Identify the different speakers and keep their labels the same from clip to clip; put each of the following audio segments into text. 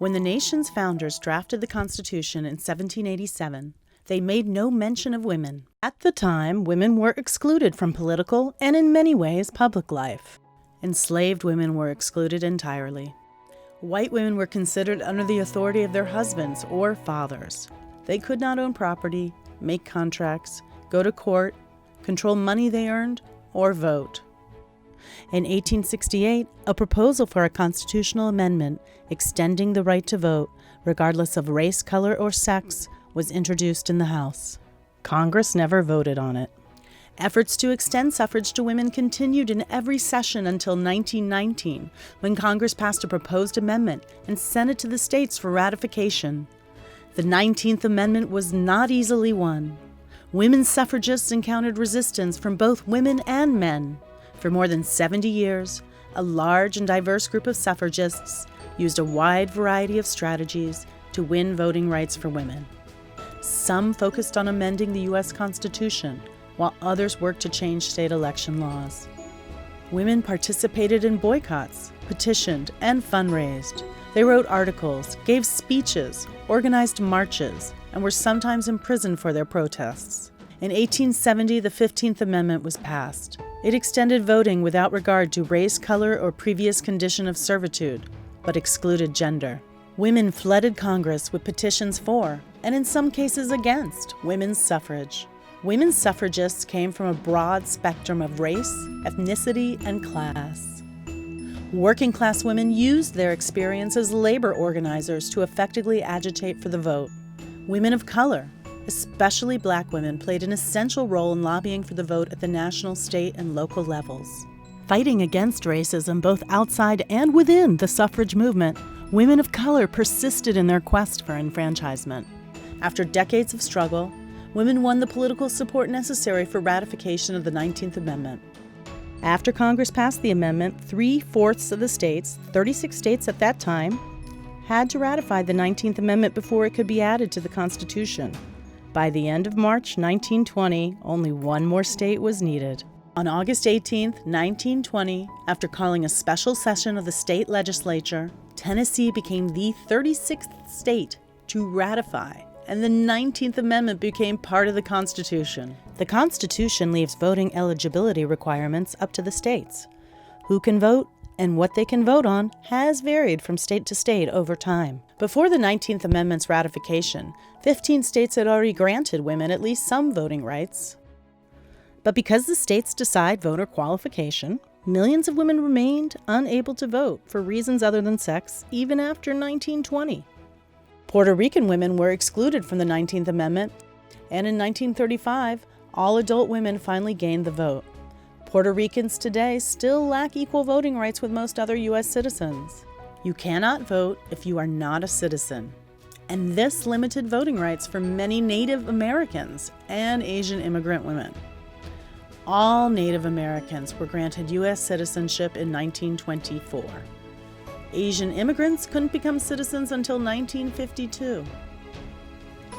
Speaker 1: When the nation's founders drafted the Constitution in 1787, they made no mention of women. At the time, women were excluded from political and, in many ways, public life. Enslaved women were excluded entirely. White women were considered under the authority of their husbands or fathers. They could not own property, make contracts, go to court, control money they earned, or vote. In 1868, a proposal for a constitutional amendment extending the right to vote, regardless of race, color, or sex, was introduced in the House. Congress never voted on it. Efforts to extend suffrage to women continued in every session until 1919, when Congress passed a proposed amendment and sent it to the states for ratification. The 19th Amendment was not easily won. Women suffragists encountered resistance from both women and men. For more than 70 years, a large and diverse group of suffragists used a wide variety of strategies to win voting rights for women. Some focused on amending the U.S. Constitution, while others worked to change state election laws. Women participated in boycotts, petitioned, and fundraised. They wrote articles, gave speeches, organized marches, and were sometimes imprisoned for their protests. In 1870, the 15th Amendment was passed. It extended voting without regard to race, color, or previous condition of servitude, but excluded gender. Women flooded Congress with petitions for, and in some cases against, women's suffrage. Women's suffragists came from a broad spectrum of race, ethnicity, and class. Working-class women used their experience as labor organizers to effectively agitate for the vote. Women of color, especially Black women, played an essential role in lobbying for the vote at the national, state, and local levels. Fighting against racism both outside and within the suffrage movement, women of color persisted in their quest for enfranchisement. After decades of struggle, women won the political support necessary for ratification of the 19th Amendment. After Congress passed the amendment, 3/4 of the states, 36 states at that time, had to ratify the 19th Amendment before it could be added to the Constitution. By the end of March 1920, only one more state was needed. On August 18, 1920, after calling a special session of the state legislature, Tennessee became the 36th state to ratify, and the 19th Amendment became part of the Constitution. The Constitution leaves voting eligibility requirements up to the states. Who can vote and what they can vote on has varied from state to state over time. Before the 19th Amendment's ratification, 15 states had already granted women at least some voting rights. But because the states decide voter qualification, millions of women remained unable to vote for reasons other than sex even after 1920. Puerto Rican women were excluded from the 19th Amendment, and in 1935, all adult women finally gained the vote. Puerto Ricans today still lack equal voting rights with most other U.S. citizens. You cannot vote if you are not a citizen, and this limited voting rights for many Native Americans and Asian immigrant women. All Native Americans were granted U.S. citizenship in 1924. Asian immigrants couldn't become citizens until 1952.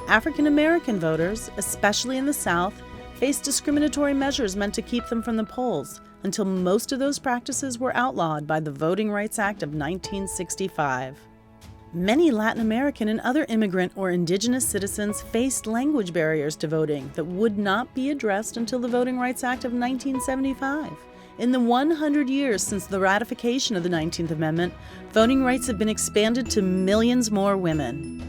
Speaker 1: African American voters, especially in the South, faced discriminatory measures meant to keep them from the polls until most of those practices were outlawed by the Voting Rights Act of 1965. Many Latin American and other immigrant or indigenous citizens faced language barriers to voting that would not be addressed until the Voting Rights Act of 1975. In the 100 years since the ratification of the 19th Amendment, voting rights have been expanded to millions more women.